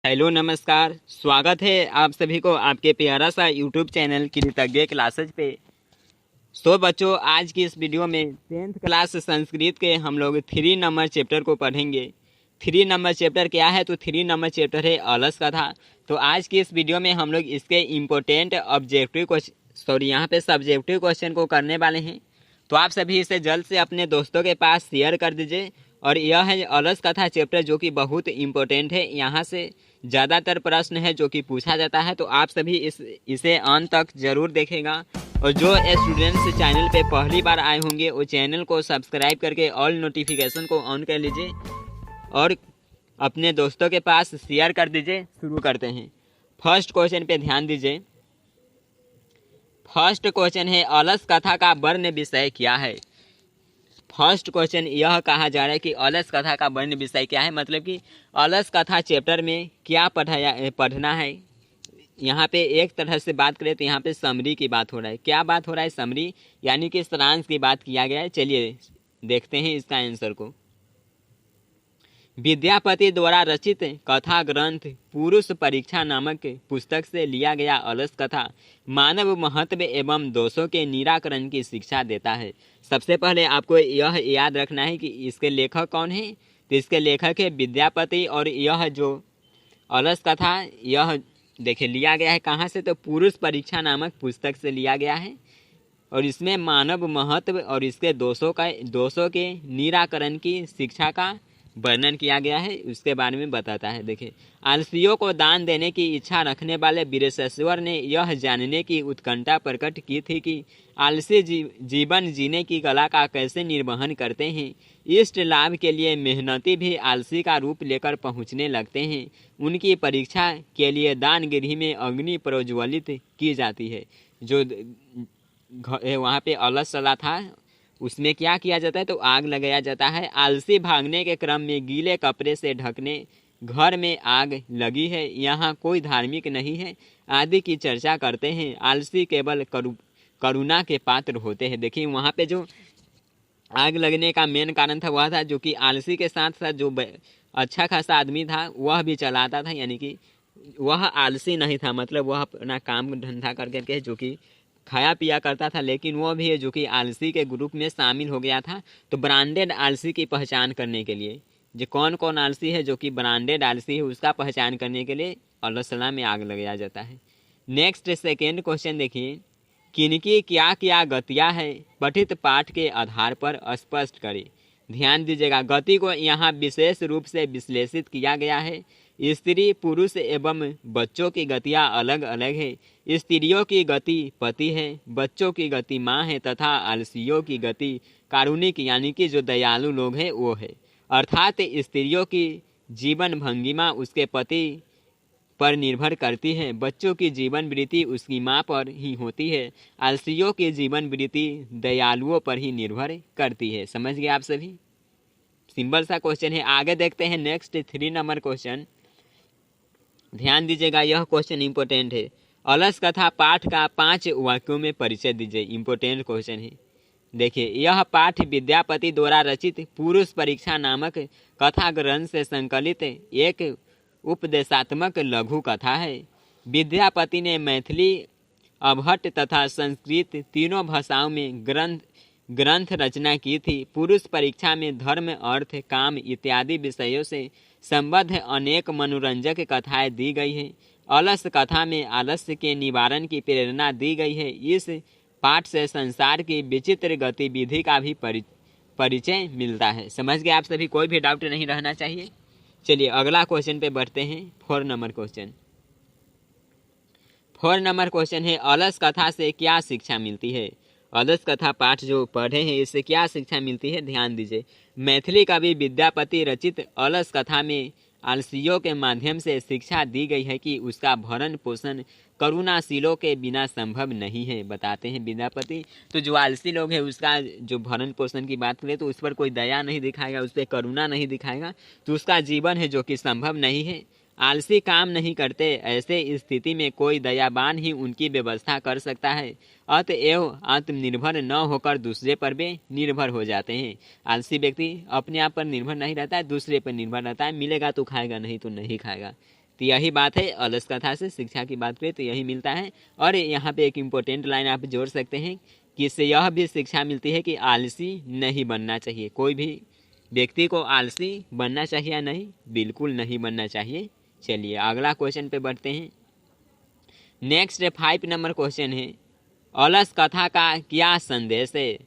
Hello नमस्कार, स्वागत है आप सभी को आपके प्यारा सा यूट्यूब चैनल कृतज्ञ क्लासेज पे। तो बच्चों, आज की इस वीडियो में 10th क्लास संस्कृत के हम लोग 3 नंबर चैप्टर को पढ़ेंगे। 3 नंबर चैप्टर क्या है? तो 3 नंबर चैप्टर है अलस कथा। तो आज की इस वीडियो में हम लोग इसके इम्पोर्टेंट ऑब्जेक्टिव क्वेश्चन यहाँ पे सब्जेक्टिव क्वेश्चन को करने वाले हैं। तो आप सभी इसे जल्द से अपने दोस्तों के पास शेयर कर दीजिए। और यह है अलस कथा चैप्टर जो कि बहुत इम्पोर्टेंट है। यहाँ से ज़्यादातर प्रश्न है जो कि पूछा जाता है। तो आप सभी इसे अंत तक जरूर देखेगा। और जो स्टूडेंट्स चैनल पे पहली बार आए होंगे वो चैनल को सब्सक्राइब करके ऑल नोटिफिकेशन को ऑन कर लीजिए और अपने दोस्तों के पास शेयर कर दीजिए। शुरू करते हैं। फर्स्ट क्वेश्चन पे ध्यान दीजिए। फर्स्ट क्वेश्चन है अलस कथा का वर्ण विषय क्या है? फर्स्ट क्वेश्चन यह कहा जा रहा है कि अलस कथा का वर्ण विषय क्या है, मतलब कि अलस कथा चैप्टर में क्या पढ़ना है। यहाँ पे एक तरह से बात करें तो यहाँ पे समरी की बात हो रहा है। क्या बात हो रहा है? समरी यानी कि सारांश की बात किया गया है। चलिए देखते हैं इसका आंसर को। विद्यापति द्वारा रचित कथा ग्रंथ पुरुष परीक्षा नामक पुस्तक से लिया गया अलस कथा मानव महत्व एवं दोषों के निराकरण की शिक्षा देता है। सबसे पहले आपको यह याद रखना है कि इसके लेखक कौन है। तो इसके लेखक है विद्यापति। और यह जो अलस कथा यह देखिए लिया गया है कहाँ से? तो पुरुष परीक्षा नामक पुस्तक से लिया गया है। और इसमें मानव महत्व और इसके दोषों के निराकरण की शिक्षा का वर्णन किया गया है, उसके बारे में बताता है। देखिए, आलसियों को दान देने की इच्छा रखने वाले वीरेश्वर ने यह जानने की उत्कंठा प्रकट की थी कि आलसी जीवन जीने की कला का कैसे निर्वहन करते हैं। इष्ट लाभ के लिए मेहनती भी आलसी का रूप लेकर पहुंचने लगते हैं। उनकी परीक्षा के लिए दान गृह में अग्नि प्रज्वलित की जाती है। जो वहाँ पे अलस चला था उसमें क्या किया जाता है? तो आग लगाया जाता है। आलसी भागने के क्रम में गीले कपड़े से ढकने घर में आग लगी है, यहाँ कोई धार्मिक नहीं है आदि की चर्चा करते हैं। आलसी केवल करुणा के पात्र होते हैं। देखिए, वहाँ पे जो आग लगने का मेन कारण था वह था जो कि आलसी के साथ साथ जो अच्छा खासा आदमी था वह भी चलाता था, यानी कि वह आलसी नहीं था, मतलब वह अपना काम धंधा करके जो कि खाया पिया करता था, लेकिन वो भी है जो कि आलसी के ग्रुप में शामिल हो गया था। तो ब्रांडेड आलसी की पहचान करने के लिए जो कौन कौन आलसी है जो कि ब्रांडेड आलसी है उसका पहचान करने के लिए अलसला में आग लगाया जाता है। नेक्स्ट सेकेंड क्वेश्चन देखिए। किनकी क्या क्या गतियाँ है पठित पाठ के आधार पर स्पष्ट करें। ध्यान दीजिएगा, गति को यहाँ विशेष रूप से विश्लेषित किया गया है। स्त्री पुरुष एवं बच्चों की गतियाँ अलग अलग है। स्त्रियों की गति पति है, बच्चों की गति माँ है तथा आलसियों की गति कारुणिक यानी कि जो दयालु लोग हैं वो है। अर्थात स्त्रियों की जीवन भंगिमा उसके पति पर निर्भर करती है, बच्चों की जीवन वृत्ति उसकी माँ पर ही होती है, आलसियों की जीवन वृत्ति दयालुओं पर ही निर्भर करती है। समझ गए आप सभी? सिंपल सा क्वेश्चन है। आगे देखते हैं नेक्स्ट 3 नंबर क्वेश्चन। ध्यान दीजिएगा, यह क्वेश्चन इंपॉर्टेंट है। अलस कथा पाठ का 5 वाक्यों में परिचय दीजिए। इंपॉर्टेंट क्वेश्चन है। देखिए, यह पाठ विद्यापति द्वारा रचित पुरुष परीक्षा नामक कथा ग्रंथ से संकलित एक उपदेशात्मक लघु कथा है। विद्यापति ने मैथिली, अवहट तथा संस्कृत तीनों भाषाओं में ग्रंथ रचना की थी। पुरुष परीक्षा में धर्म, अर्थ, काम इत्यादि विषयों से संबद्ध अनेक मनोरंजक कथाएं दी गई हैं। अलस कथा में आलस्य के निवारण की प्रेरणा दी गई है। इस पाठ से संसार की विचित्र गतिविधि का भी परिचय मिलता है। समझ गए आप सभी? कोई भी डाउट नहीं रहना चाहिए। चलिए अगला क्वेश्चन पे बढ़ते हैं। 4 नंबर क्वेश्चन। 4 नंबर क्वेश्चन है अलस कथा से क्या शिक्षा मिलती है। अलस कथा पाठ जो पढ़े हैं इससे क्या शिक्षा मिलती है? ध्यान दीजिए। मैथिली कवि विद्यापति रचित अलस कथा में आलसियों के माध्यम से शिक्षा दी गई है कि उसका भरण पोषण करुणाशीलों के बिना संभव नहीं है। बताते हैं विद्यापति, तो जो आलसी लोग हैं उसका जो भरण पोषण की बात करें तो उस पर कोई दया नहीं दिखाएगा, उस पर करुणा नहीं दिखाएगा तो उसका जीवन है जो कि संभव नहीं है। आलसी काम नहीं करते, ऐसे स्थिति में कोई दयावान ही उनकी व्यवस्था कर सकता है। अतएव आत्मनिर्भर न होकर दूसरे पर भी निर्भर हो जाते हैं। आलसी व्यक्ति अपने आप पर निर्भर नहीं रहता है, दूसरे पर निर्भर रहता है। मिलेगा तो खाएगा, नहीं तो नहीं खाएगा। तो यही बात है, अलस कथा से शिक्षा की बात करें तो यही मिलता है। और यहाँ पे एक इम्पोर्टेंट लाइन आप जोड़ सकते हैं कि इससे यह भी शिक्षा मिलती है कि आलसी नहीं बनना चाहिए। कोई भी व्यक्ति को आलसी बनना चाहिए या नहीं? बिल्कुल नहीं बनना चाहिए। चलिए अगला क्वेश्चन पे बढ़ते हैं। नेक्स्ट 5 नंबर क्वेश्चन है, अलस कथा का क्या संदेश है?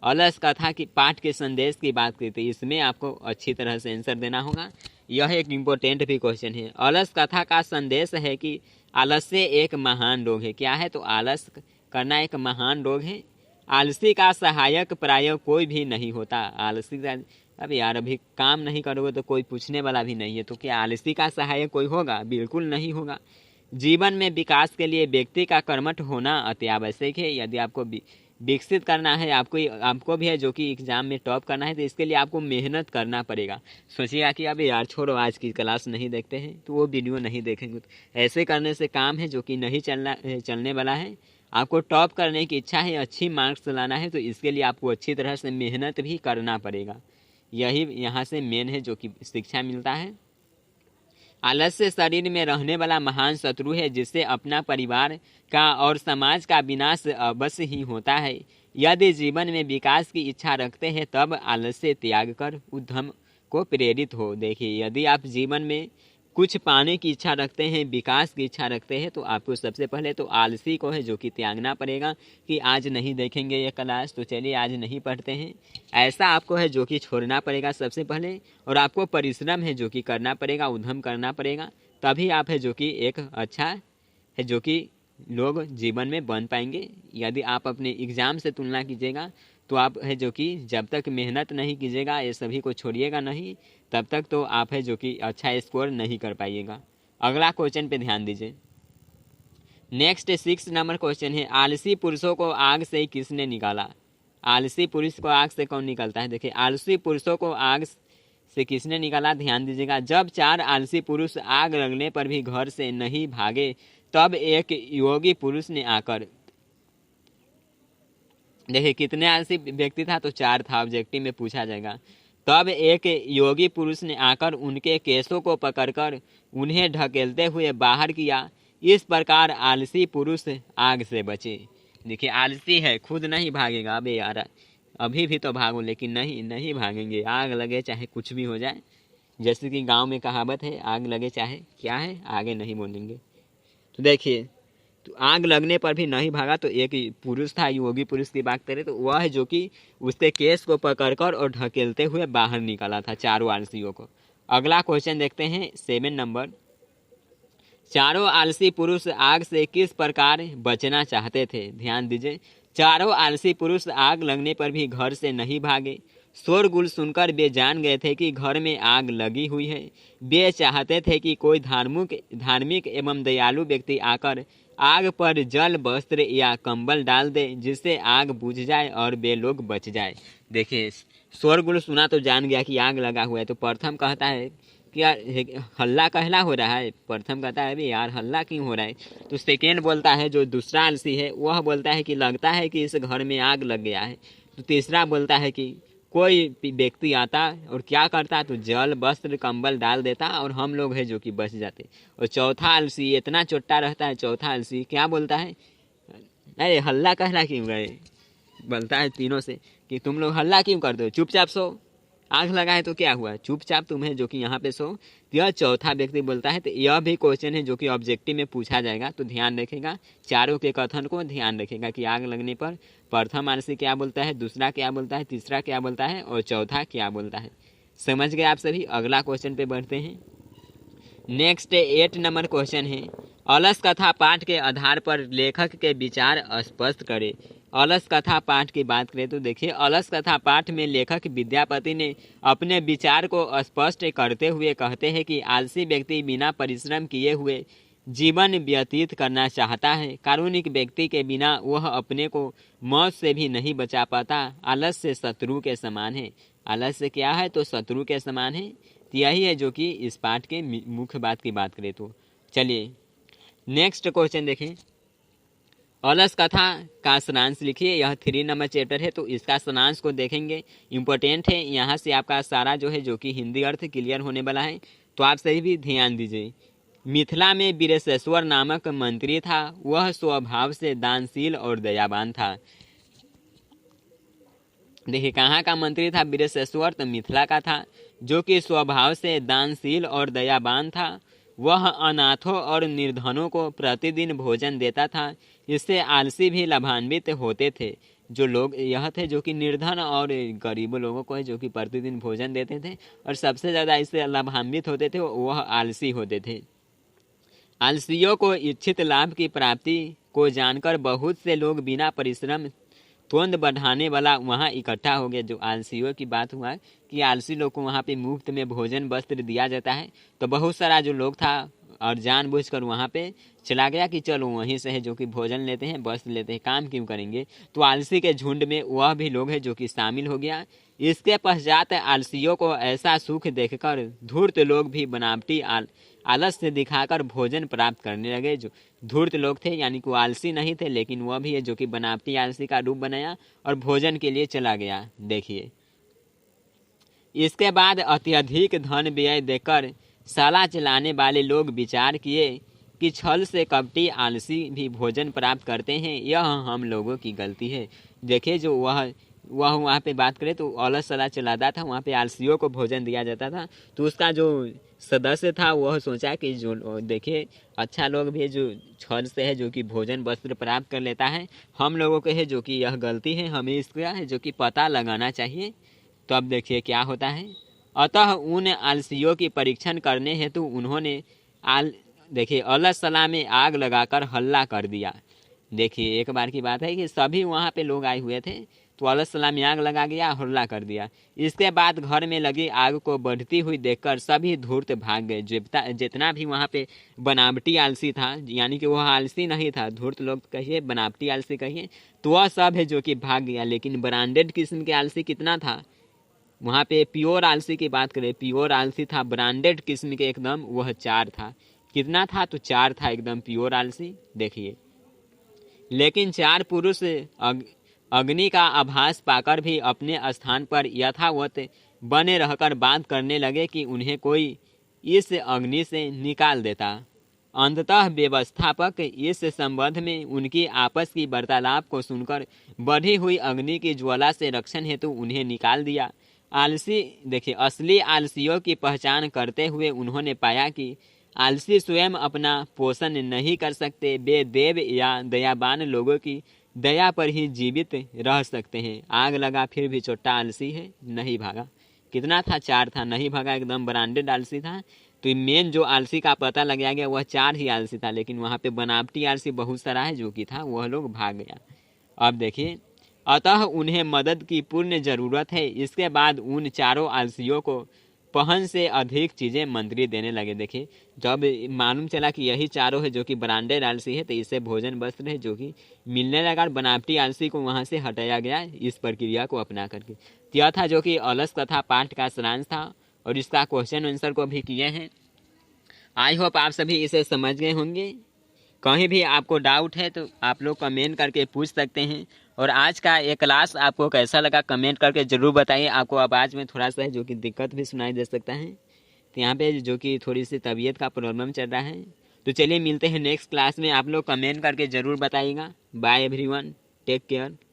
अलस कथा की पाठ के संदेश की बात करते हैं, इसमें आपको अच्छी तरह से आंसर देना होगा। यह एक इम्पोर्टेंट भी क्वेश्चन है। अलस कथा का संदेश है कि आलस्य एक महान रोग है। क्या है? तो आलस करना एक महान रोग है। आलसी का सहायक प्राय कोई भी नहीं होता। आलसी का अब यार अभी काम नहीं करोगे तो कोई पूछने वाला भी नहीं है, तो क्या आलसी का सहायक कोई होगा? बिल्कुल नहीं होगा। जीवन में विकास के लिए व्यक्ति का कर्मठ होना अति आवश्यक है। यदि आपको विकसित करना है, आपको भी है जो कि एग्जाम में टॉप करना है, तो इसके लिए आपको मेहनत करना पड़ेगा। सोचिएगा कि अभी यार छोड़ो आज की क्लास नहीं देखते हैं, तो वो वीडियो नहीं देखेंगे, तो ऐसे करने से काम है जो कि नहीं चलने वाला है। आपको टॉप करने की इच्छा है, अच्छी मार्क्स लाना है, तो इसके लिए आपको अच्छी तरह से मेहनत भी करना पड़ेगा। यही यहाँ से मेन है जो कि शिक्षा मिलता है। आलस्य शरीर में रहने वाला महान शत्रु है, जिससे अपना परिवार का और समाज का विनाश अवश्य ही होता है। यदि जीवन में विकास की इच्छा रखते हैं तब आलस्य त्याग कर उद्यम को प्रेरित हो। देखिए, यदि आप जीवन में कुछ पाने की इच्छा रखते हैं, विकास की इच्छा रखते हैं, तो आपको सबसे पहले तो आलसी को है जो कि त्यागना पड़ेगा कि आज नहीं देखेंगे ये क्लास, तो चलिए आज नहीं पढ़ते हैं, ऐसा आपको है जो कि छोड़ना पड़ेगा सबसे पहले। और आपको परिश्रम है जो कि करना पड़ेगा, उद्यम करना पड़ेगा, तभी आप है जो कि एक अच्छा है जो कि लोग जीवन में बन पाएंगे। यदि आप अपने एग्ज़ाम से तुलना कीजिएगा तो आप है जो कि जब तक मेहनत नहीं कीजिएगा, ये सभी को छोड़िएगा नहीं, तब तक तो आप है जो कि अच्छा स्कोर नहीं कर पाइएगा। अगला क्वेश्चन पे ध्यान दीजिए। नेक्स्ट 6 नंबर क्वेश्चन है, आलसी पुरुषों को आग से किसने निकाला? आलसी पुरुष को आग से कौन निकालता है? देखिए, आलसी पुरुषों को आग से किसने निकाला? ध्यान दीजिएगा। जब 4 आलसी पुरुष आग लगने पर भी घर से नहीं भागे, तब एक योगी पुरुष ने आकर, देखिए कितने आलसी व्यक्ति था? तो 4 था, ऑब्जेक्टिव में पूछा जाएगा। तब एक योगी पुरुष ने आकर उनके केसों को पकड़कर उन्हें ढकेलते हुए बाहर किया। इस प्रकार आलसी पुरुष आग से बचे। देखिए, आलसी है, खुद नहीं भागेगा। अबे यार अभी भी तो भागो, लेकिन नहीं भागेंगे। आग लगे चाहे कुछ भी हो जाए, जैसे कि गांव में कहावत है, आग लगे चाहे क्या है, आगे नहीं बोलेंगे। तो देखिए, तो आग लगने पर भी नहीं भागा। तो एक पुरुष था, योगी पुरुष की बात करें तो वह है जो कि उसके केस को पकड़कर और ढकेलते हुए बाहर निकाला था 4 आलसियों को। अगला क्वेश्चन देखते हैं 7 नंबर। चारों आलसी पुरुष आग से किस प्रकार बचना चाहते थे? ध्यान दीजिए, चारों आलसी पुरुष आग लगने पर भी घर से नहीं भागे। शोरगुल सुनकर वे जान गए थे कि घर में आग लगी हुई है। वे चाहते थे कि कोई धार्मिक एवं दयालु व्यक्ति आकर आग पर जल, वस्त्र या कंबल डाल दे, जिससे आग बुझ जाए और वे लोग बच जाए। देखिए, शोरगुल सुना तो जान गया कि आग लगा हुआ है, तो प्रथम कहता है कि यार हल्ला कहला हो रहा है। प्रथम कहता है अभी यार हल्ला क्यों हो रहा है? तो सेकेंड बोलता है, जो दूसरा आलसी है वह बोलता है कि लगता है कि इस घर में आग लग गया है। तो तीसरा बोलता है कि कोई व्यक्ति आता और क्या करता, तो जल, वस्त्र, कंबल डाल देता और हम लोग है जो कि बच जाते। और चौथा आलसी इतना चोट्टा रहता है, चौथा आलसी क्या बोलता है, अरे हल्ला कहला क्यों गए? बोलता है तीनों से कि तुम लोग हल्ला क्यों करते हो, चुपचाप सो। आग लगा है तो क्या हुआ, चुपचाप तुम्हें जो कि यहाँ पे सो। यह चौथा व्यक्ति बोलता है। तो यह भी क्वेश्चन है जो कि ऑब्जेक्टिव में पूछा जाएगा, तो ध्यान रखेगा, चारों के कथन को ध्यान रखेगा कि आग लगने पर प्रथम आलसी क्या बोलता है, दूसरा क्या बोलता है, तीसरा क्या बोलता है और चौथा क्या बोलता है। समझ गए आप सभी? अगला क्वेश्चन पे बढ़ते हैं। नेक्स्ट 8 नंबर क्वेश्चन है, अलस कथा पाठ के आधार पर लेखक के विचार स्पष्ट करें। अलस कथा पाठ की बात करें तो देखिए, अलस कथा पाठ में लेखक विद्यापति ने अपने विचार को स्पष्ट करते हुए कहते हैं कि आलसी व्यक्ति बिना परिश्रम किए हुए जीवन व्यतीत करना चाहता है। कारुणिक व्यक्ति के बिना वह अपने को मौत से भी नहीं बचा पाता। आलस्य शत्रु के समान है। आलस्य क्या है? तो शत्रु के समान है। यही है जो कि इस पाठ के मुख्य बात की बात करें तो। चलिए नेक्स्ट क्वेश्चन देखें। अलस कथा का सारांश लिखिए। यह 3 नंबर चैप्टर है, तो इसका सारांश को देखेंगे, इम्पोर्टेंट है। यहाँ से आपका सारा जो है जो कि हिंदी अर्थ क्लियर होने वाला है, तो आप सही भी ध्यान दीजिए। मिथिला में वीरेशेश्वर नामक मंत्री था। वह स्वभाव से दानशील और दयावान था। देखिए कहाँ का मंत्री था वीरेशेश्वर, तो मिथिला का था, जो कि स्वभाव से दानशील और दयावान था। वह अनाथों और निर्धनों को प्रतिदिन भोजन देता था। इससे आलसी भी लाभान्वित होते थे। जो लोग यह थे जो कि निर्धन और गरीब लोगों को है जो कि प्रतिदिन भोजन देते थे, और सबसे ज़्यादा इससे लाभान्वित होते थे वह आलसी होते थे। आलसियों को इच्छित लाभ की प्राप्ति को जानकर बहुत से लोग बिना परिश्रम तुरंत बढ़ाने वाला वहाँ इकट्ठा हो गया। जो आलसियों की बात हुआ कि आलसी लोग को वहाँ पे मुफ्त में भोजन वस्त्र दिया जाता है, तो बहुत सारा जो लोग था और जानबूझकर वहाँ पे चला गया कि चलो वहीं से है जो कि भोजन लेते हैं, वस्त्र लेते हैं, काम क्यों करेंगे। तो आलसी के झुंड में वह भी लोग हैं जो कि शामिल हो गया। इसके पश्चात आलसियों को ऐसा सुख देखकर धूर्त लोग भी बनावटी आलस्य दिखाकर भोजन प्राप्त करने लगे। जो धूर्त लोग थे यानी कि वो आलसी नहीं थे, लेकिन वह भी है जो कि बनावटी आलसी का रूप बनाया और भोजन के लिए चला गया। देखिए इसके बाद अत्यधिक धन व्यय देकर साला चलाने वाले लोग विचार किए कि छल से कपटी आलसी भी भोजन प्राप्त करते हैं, यह हम लोगों की गलती है। देखिए जो वह वहाँ पे बात करें तो अलस सला चलाता था, वहाँ पे आलसियों को भोजन दिया जाता था। तो उसका जो सदस्य था वह सोचा कि जो देखिए अच्छा लोग भी जो छल से है जो कि भोजन वस्त्र प्राप्त कर लेता है, हम लोगों को है जो कि यह गलती है, हमें इसका है जो कि पता लगाना चाहिए। तो अब देखिए क्या होता है। अतः उन आलसियों की परीक्षण करने हेतु उन्होंने देखिए अलस सला में आग लगाकर हल्ला कर दिया। देखिए एक बार की बात है कि सभी वहाँ पे लोग आए हुए थे, तो अलस सला में आग लगा गया, हल्ला कर दिया। इसके बाद घर में लगी आग को बढ़ती हुई देखकर सभी धूर्त भाग गए। जितना भी वहाँ पे बनावटी आलसी था, यानी कि वह आलसी नहीं था, धूर्त लोग कहिए बनावटी आलसी कहिए, तो वह सब है जो कि भाग गया। लेकिन ब्रांडेड किस्म के आलसी कितना था, वहाँ पे प्योर आलसी की बात करें, प्योर आलसी था ब्रांडेड किस्म के एकदम, वह 4 था। कितना था, तो 4 था एकदम प्योर आलसी। देखिए लेकिन 4 पुरुष अग्नि का आभास पाकर भी अपने स्थान पर यथावत बने रहकर बात करने लगे कि उन्हें कोई इस अग्नि से निकाल देता। अंततः व्यवस्थापक इस संबंध में उनकी आपस की वार्तालाप को सुनकर बढ़ी हुई अग्नि की ज्वाला से रक्षण हेतु उन्हें निकाल दिया। आलसी देखिए असली आलसियों की पहचान करते हुए उन्होंने पाया कि आलसी स्वयं अपना पोषण नहीं कर सकते, वे देव या दयावान लोगों की दया पर ही जीवित रह सकते हैं। आग लगा फिर भी छोटा आलसी है, नहीं भागा। कितना था, 4 था, नहीं भागा, एकदम ब्रांडेड आलसी था। तो मेन जो आलसी का पता लगाया गया वह 4 ही आलसी था, लेकिन वहाँ पे बनावटी आलसी बहुत सारा है जो कि था, वह लोग भाग गया। अब देखिए अतः उन्हें मदद की पूर्ण ज़रूरत है। इसके बाद उन चारों आलसियों को पहन से अधिक चीज़ें मंत्री देने लगे। देखिए जब मालूम चला कि यही चारों है जो कि ब्रांडेड आलसी है, तो इससे भोजन वस्त्र है जो कि मिलने लगा। बनावटी आलसी को वहाँ से हटाया गया इस प्रक्रिया को अपना करके। यह था जो कि अलस कथा पाठ का सारांश था, और इसका क्वेश्चन आंसर को भी किए हैं। आई होप आप सभी इसे समझ गए होंगे। कहीं भी आपको डाउट है तो आप लोग कमेंट करके पूछ सकते हैं। और आज का ये क्लास आपको कैसा लगा कमेंट करके ज़रूर बताइए। आपको आवाज़ में थोड़ा सा जो कि दिक्कत भी सुनाई दे सकता है, तो यहाँ पे जो कि थोड़ी सी तबीयत का प्रॉब्लम चल रहा है। तो चलिए मिलते हैं नेक्स्ट क्लास में। आप लोग कमेंट करके ज़रूर बताइएगा। Bye everyone, take care.